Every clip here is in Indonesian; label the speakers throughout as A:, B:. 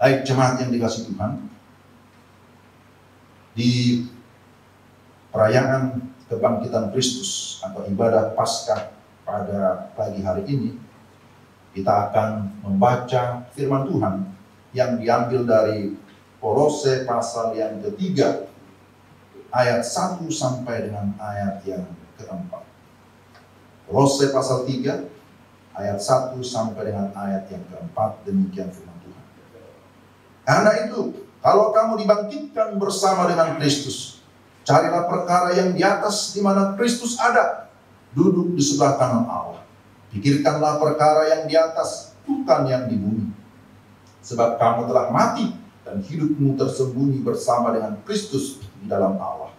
A: Baik jemaat yang dikasihi Tuhan, di perayaan kebangkitan Kristus atau ibadah Paskah pada pagi hari ini, kita akan membaca firman Tuhan yang diambil dari Kolose pasal yang ketiga, ayat 1 sampai dengan ayat yang keempat. Kolose pasal 3, ayat 1 sampai dengan ayat yang keempat, demikian firman Tuhan. Karena itu, kalau kamu dibangkitkan bersama dengan Kristus, carilah perkara yang di atas di mana Kristus ada, duduk di sebelah kanan Allah. Pikirkanlah perkara yang di atas, bukan yang di bumi. Sebab kamu telah mati dan hidupmu tersembunyi bersama dengan Kristus di dalam Allah.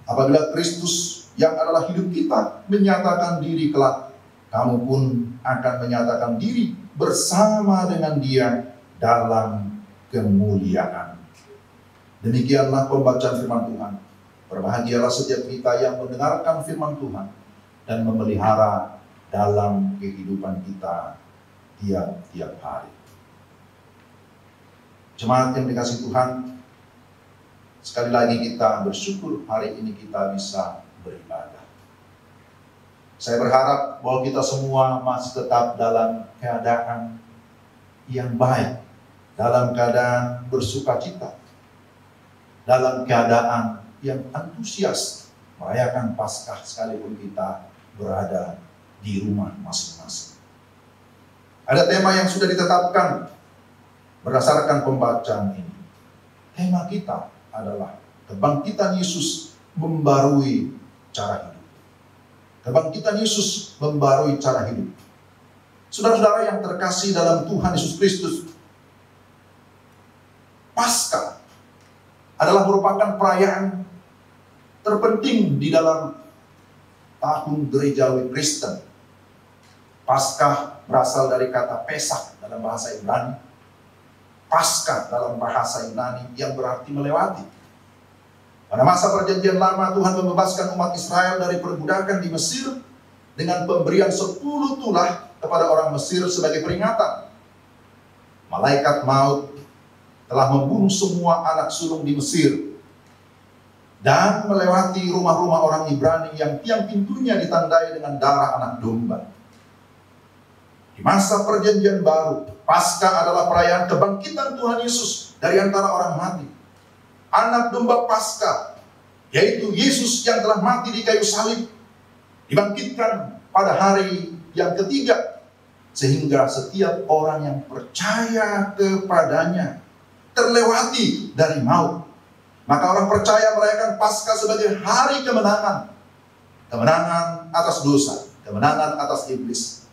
A: Apabila Kristus yang adalah hidup kita menyatakan diri kelak, kamu pun akan menyatakan diri bersama dengan Dia dalam kemuliaan. Demikianlah pembacaan firman Tuhan. Berbahagialah setiap kita yang mendengarkan firman Tuhan dan memelihara dalam kehidupan kita tiap-tiap hari. Jemaat yang dikasihi Tuhan, sekali lagi kita bersyukur hari ini kita bisa beribadah. Saya berharap bahwa kita semua masih tetap dalam keadaan yang baik, dalam keadaan bersukacita, dalam keadaan yang antusias merayakan Paskah sekalipun kita berada di rumah masing-masing. Ada tema yang sudah ditetapkan berdasarkan pembacaan ini. Tema kita adalah kebangkitan Yesus membarui cara hidup. Kebangkitan Yesus membarui cara hidup. Saudara-saudara yang terkasih dalam Tuhan Yesus Kristus, Paskah adalah merupakan perayaan terpenting di dalam tahun gerejawi Kristen. Paskah berasal dari kata Pesach dalam bahasa Ibrani. Paskah dalam bahasa Yunani yang berarti melewati. Pada masa perjanjian lama, Tuhan membebaskan umat Israel dari perbudakan di Mesir dengan pemberian 10 tulah kepada orang Mesir sebagai peringatan. Malaikat maut telah membunuh semua anak sulung di Mesir dan melewati rumah-rumah orang Ibrani yang tiang pintunya ditandai dengan darah anak domba. Di masa perjanjian baru, Paskah adalah perayaan kebangkitan Tuhan Yesus dari antara orang mati. Anak domba Paskah, yaitu Yesus yang telah mati di kayu salib, dibangkitkan pada hari yang ketiga, sehingga setiap orang yang percaya kepadanya terlewati dari maut. Maka orang percaya merayakan Paskah sebagai hari kemenangan. Kemenangan atas dosa, kemenangan atas iblis,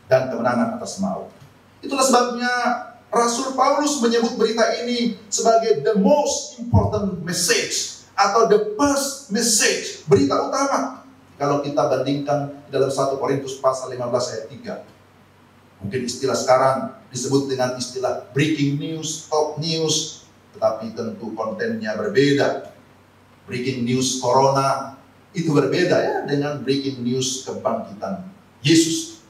A: dan kemenangan atas maut. Itulah sebabnya Rasul Paulus menyebut berita ini sebagai the most important message atau the first message, berita utama. Kalau kita bandingkan dalam 1 Korintus pasal 15 ayat 3. Mungkin istilah sekarang disebut dengan istilah breaking news, top news, tetapi tentu kontennya berbeda. Breaking news corona itu berbeda ya dengan breaking news kebangkitan Yesus.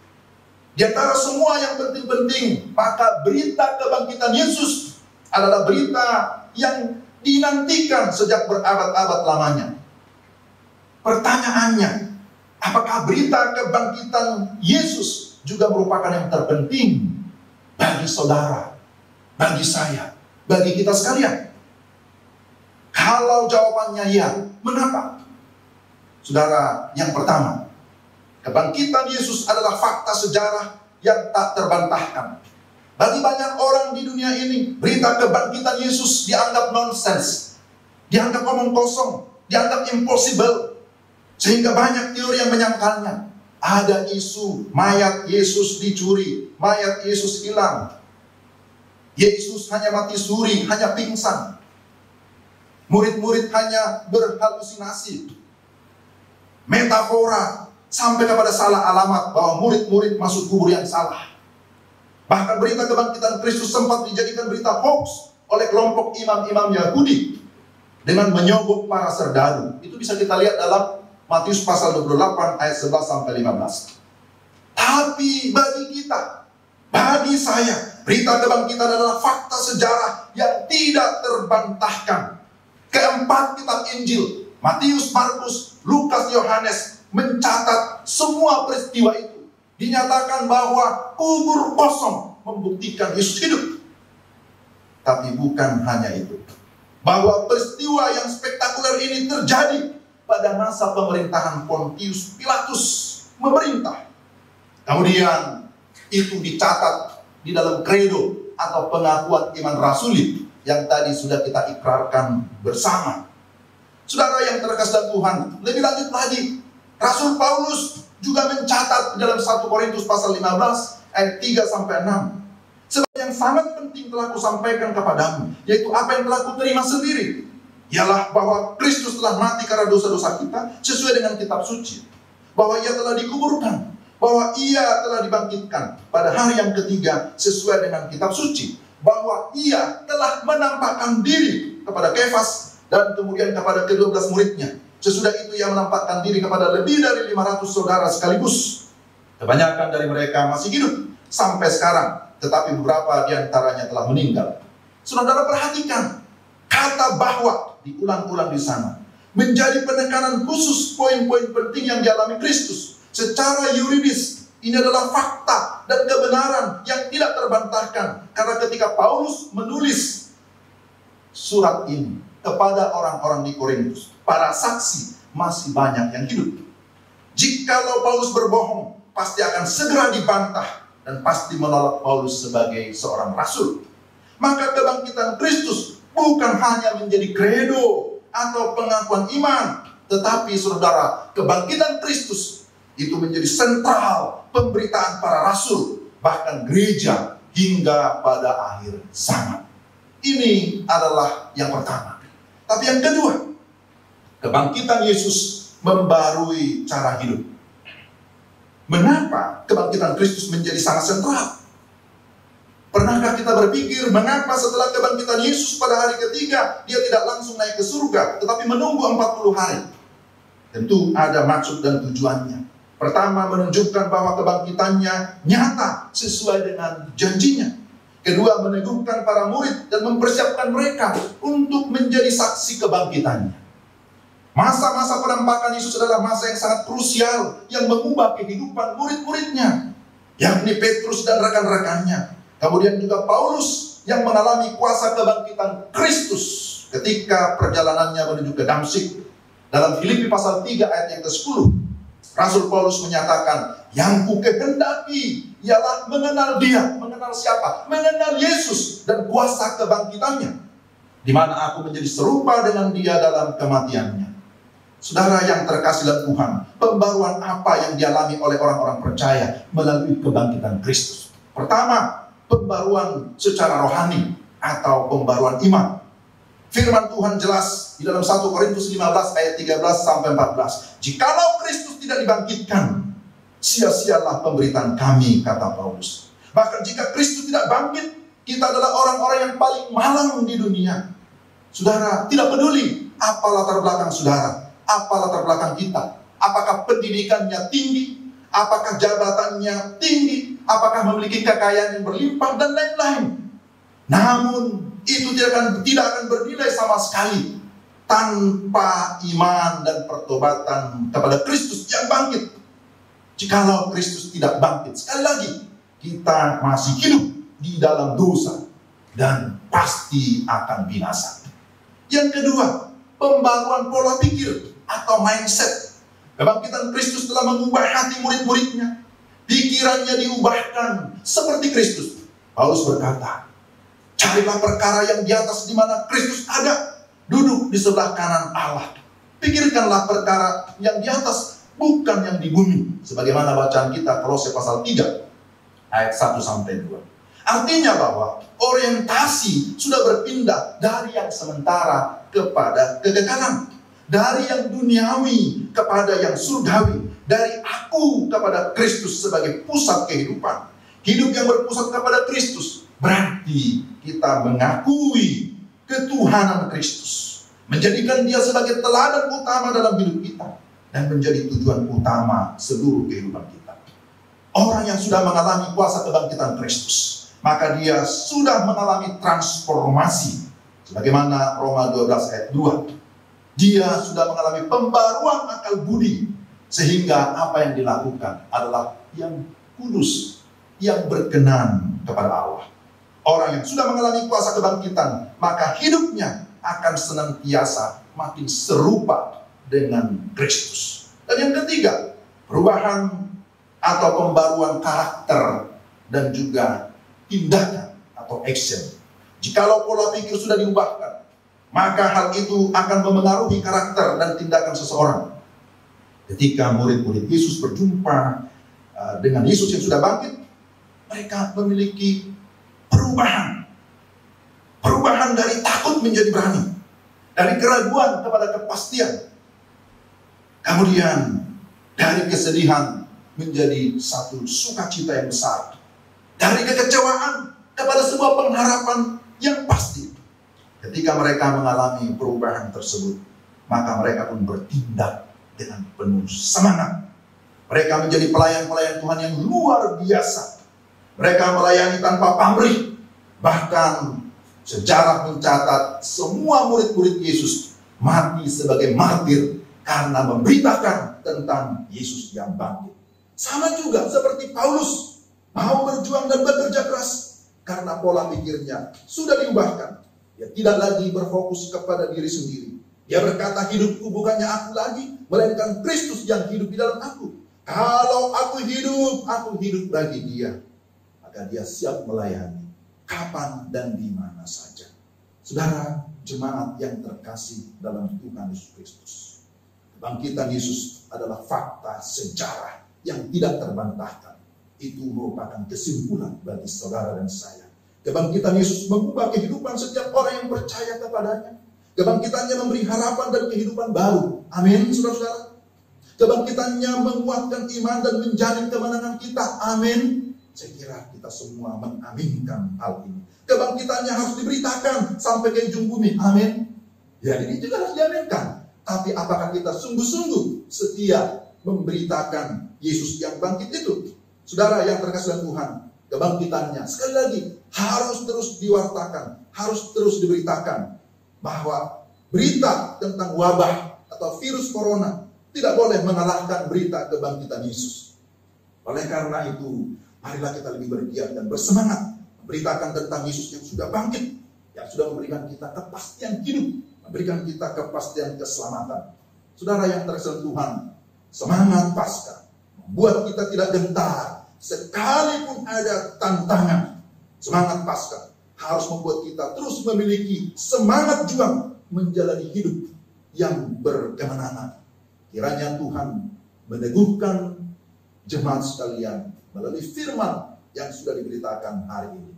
A: Di antara semua yang penting-penting, maka berita kebangkitan Yesus adalah berita yang dinantikan sejak berabad-abad lamanya. Pertanyaannya, apakah berita kebangkitan Yesus juga merupakan yang terpenting bagi saudara, bagi saya, bagi kita sekalian? Kalau jawabannya ya, mengapa? Saudara, yang pertama, kebangkitan Yesus adalah fakta sejarah yang tak terbantahkan. Bagi banyak orang di dunia ini, berita kebangkitan Yesus dianggap nonsens, dianggap omong kosong, dianggap impossible, sehingga banyak teori yang menyangkalnya. Ada isu mayat Yesus dicuri, mayat Yesus hilang, Yesus hanya mati suri, hanya pingsan, murid-murid hanya berhalusinasi, metafora, sampai kepada salah alamat bahwa murid-murid masuk kubur yang salah. Bahkan berita kebangkitan Kristus sempat dijadikan berita hoax oleh kelompok imam-imam Yahudi dengan menyogok para serdadu. Itu bisa kita lihat dalam Matius pasal 28 ayat 11 sampai 15. Tapi bagi kita, bagi saya, Berita kebangkitan adalah fakta sejarah yang tidak terbantahkan. Keempat kitab Injil, Matius, Markus, Lukas, Yohanes, mencatat semua peristiwa itu. Dinyatakan bahwa kubur kosong membuktikan Yesus hidup. Tapi bukan hanya itu. Bahwa peristiwa yang spektakuler ini terjadi pada masa pemerintahan Pontius Pilatus memerintah. Kemudian itu dicatat di dalam kredo atau pengakuan iman rasuli yang tadi sudah kita ikrarkan bersama. Saudara yang terkasih dalam Tuhan, lebih lanjut lagi, Rasul Paulus juga mencatat dalam 1 Korintus pasal 15 ayat 3 sampai 6. Sebab yang sangat penting telah kusampaikan kepadamu, yaitu apa yang telah kuterima sendiri, ialah bahwa Kristus telah mati karena dosa-dosa kita sesuai dengan kitab suci, bahwa ia telah dikuburkan, bahwa ia telah dibangkitkan pada hari yang ketiga sesuai dengan kitab suci, bahwa ia telah menampakkan diri kepada Kefas dan kemudian kepada ke-12 muridnya. Sesudah itu ia menampakkan diri kepada lebih dari 500 saudara sekaligus. Kebanyakan dari mereka masih hidup sampai sekarang, tetapi beberapa di antaranya telah meninggal. Saudara perhatikan, kata bahwa diulang-ulang di sana menjadi penekanan khusus poin-poin penting yang dialami Kristus. Secara yuridis, ini adalah fakta dan kebenaran yang tidak terbantahkan. Karena ketika Paulus menulis surat ini kepada orang-orang di Korintus, para saksi masih banyak yang hidup. Jikalau Paulus berbohong, pasti akan segera dibantah dan pasti menolak Paulus sebagai seorang rasul. Maka kebangkitan Kristus bukan hanya menjadi kredo atau pengakuan iman, tetapi saudara, kebangkitan Kristus itu menjadi sentral pemberitaan para rasul, bahkan gereja hingga pada akhir zaman. Ini adalah yang pertama. Tapi yang kedua, kebangkitan Yesus membarui cara hidup. Mengapa kebangkitan Kristus menjadi sangat sentral? Pernahkah kita berpikir mengapa setelah kebangkitan Yesus pada hari ketiga dia tidak langsung naik ke surga, tetapi menunggu 40 hari? Tentu ada maksud dan tujuannya. Pertama, menunjukkan bahwa kebangkitannya nyata sesuai dengan janjinya. Kedua, meneguhkan para murid dan mempersiapkan mereka untuk menjadi saksi kebangkitannya. Masa-masa penampakan Yesus adalah masa yang sangat krusial yang mengubah kehidupan murid-muridnya, yakni Petrus dan rekan-rekannya. Kemudian juga Paulus yang mengalami kuasa kebangkitan Kristus ketika perjalanannya menuju ke Damsyik. Dalam Filipi pasal 3 ayat yang ke-10, Rasul Paulus menyatakan, yang kukehendaki ialah mengenal dia. Mengenal siapa? Mengenal Yesus dan kuasa kebangkitannya, di mana aku menjadi serupa dengan dia dalam kematiannya. Saudara yang terkasih dalam Tuhan, pembaruan apa yang dialami oleh orang-orang percaya melalui kebangkitan Kristus? Pertama, pembaruan secara rohani atau pembaruan iman. Firman Tuhan jelas di dalam 1 Korintus 15 ayat 13 sampai 14. Jikalau Kristus tidak dibangkitkan, sia-sialah pemberitaan kami, kata Paulus. Bahkan jika Kristus tidak bangkit, kita adalah orang-orang yang paling malang di dunia. Saudara, tidak peduli apa latar belakang saudara, apa latar belakang kita. Apakah pendidikannya tinggi, apakah jabatannya tinggi, apakah memiliki kekayaan yang berlimpah, dan lain-lain. Namun, itu tidak akan bernilai sama sekali tanpa iman dan pertobatan kepada Kristus yang bangkit. Jikalau Kristus tidak bangkit, sekali lagi, kita masih hidup di dalam dosa dan pasti akan binasa. Yang kedua, pembaruan pola pikir atau mindset. Kebangkitan Kristus telah mengubah hati murid-muridnya. Pikirannya diubahkan seperti Kristus. Paulus berkata, carilah perkara yang di atas di mana Kristus ada, duduk di sebelah kanan Allah. Pikirkanlah perkara yang di atas, bukan yang di bumi. Sebagaimana bacaan kita Kolose pasal 3 ayat 1 sampai 2. Artinya bahwa orientasi sudah berpindah dari yang sementara kepada kekekalan, dari yang duniawi kepada yang surgawi, dari aku kepada Kristus sebagai pusat kehidupan. Hidup yang berpusat kepada Kristus berarti kita mengakui ketuhanan Kristus, menjadikan dia sebagai teladan utama dalam hidup kita, dan menjadi tujuan utama seluruh kehidupan kita. Orang yang sudah mengalami kuasa kebangkitan Kristus maka dia sudah mengalami transformasi. Sebagaimana Roma 12 ayat 2. Dia sudah mengalami pembaruan akal budi, sehingga apa yang dilakukan adalah yang kudus, yang berkenan kepada Allah. Orang yang sudah mengalami kuasa kebangkitan, maka hidupnya akan senantiasa makin serupa dengan Kristus. Dan yang ketiga, perubahan atau pembaruan karakter dan juga tindakan atau action. Jikalau pola pikir sudah diubahkan, maka hal itu akan memengaruhi karakter dan tindakan seseorang. Ketika murid-murid Yesus berjumpa dengan Yesus yang sudah bangkit, mereka memiliki perubahan. Perubahan dari takut menjadi berani, dari keraguan kepada kepastian. Kemudian dari kesedihan menjadi satu sukacita yang besar. Dari kekecewaan kepada sebuah pengharapan yang pasti. Ketika mereka mengalami perubahan tersebut, maka mereka pun bertindak dengan penuh semangat. Mereka menjadi pelayan-pelayan Tuhan yang luar biasa. Mereka melayani tanpa pamrih. Bahkan sejarah mencatat semua murid-murid Yesus mati sebagai martir karena memberitakan tentang Yesus yang bangkit. Sama juga seperti Paulus, mau berjuang dan bekerja keras karena pola pikirnya sudah diubahkan. Dia tidak lagi berfokus kepada diri sendiri. Dia berkata, hidupku bukannya aku lagi, melainkan Kristus yang hidup di dalam aku. Kalau aku hidup bagi Dia. Maka dia siap melayani kapan dan di mana saja. Saudara, jemaat yang terkasih dalam Tuhan Yesus Kristus, kebangkitan Yesus adalah fakta sejarah yang tidak terbantahkan. Itu merupakan kesimpulan bagi saudara dan saya. Kebangkitan Yesus mengubah kehidupan setiap orang yang percaya kepadanya. Kebangkitannya memberi harapan dan kehidupan baru. Amin, saudara-saudara. Kebangkitannya menguatkan iman dan menjamin kemenangan kita. Amin. Saya kira kita semua mengaminkan hal ini. Kebangkitannya harus diberitakan sampai ke ujung bumi. Amin. Ya, ini juga harus diaminkan. Tapi apakah kita sungguh-sungguh setia memberitakan Yesus yang bangkit itu? Saudara yang terkasih Tuhan, kebangkitannya sekali lagi harus terus diwartakan, harus terus diberitakan. Bahwa berita tentang wabah atau virus corona tidak boleh mengalahkan berita kebangkitan Yesus. Oleh karena itu, marilah kita lebih bergiat dan bersemangat memberitakan tentang Yesus yang sudah bangkit, yang sudah memberikan kita kepastian hidup, memberikan kita kepastian keselamatan. Saudara yang terkasih Tuhan, semangat Paskah membuat kita tidak gentar sekalipun ada tantangan. Semangat Paskah harus membuat kita terus memiliki semangat juang menjalani hidup yang berkemenangan. Kiranya Tuhan meneguhkan jemaat sekalian melalui firman yang sudah diberitakan hari ini,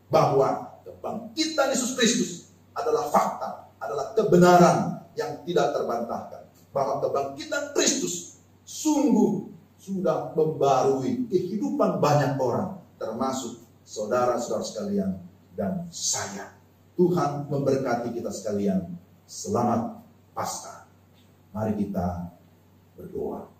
A: bahwa kebangkitan Yesus Kristus adalah fakta, adalah kebenaran yang tidak terbantahkan. Bahwa kebangkitan Kristus sungguh sudah membarui kehidupan banyak orang, termasuk saudara-saudara sekalian dan saya. Tuhan memberkati kita sekalian. Selamat Paskah. Mari kita berdoa.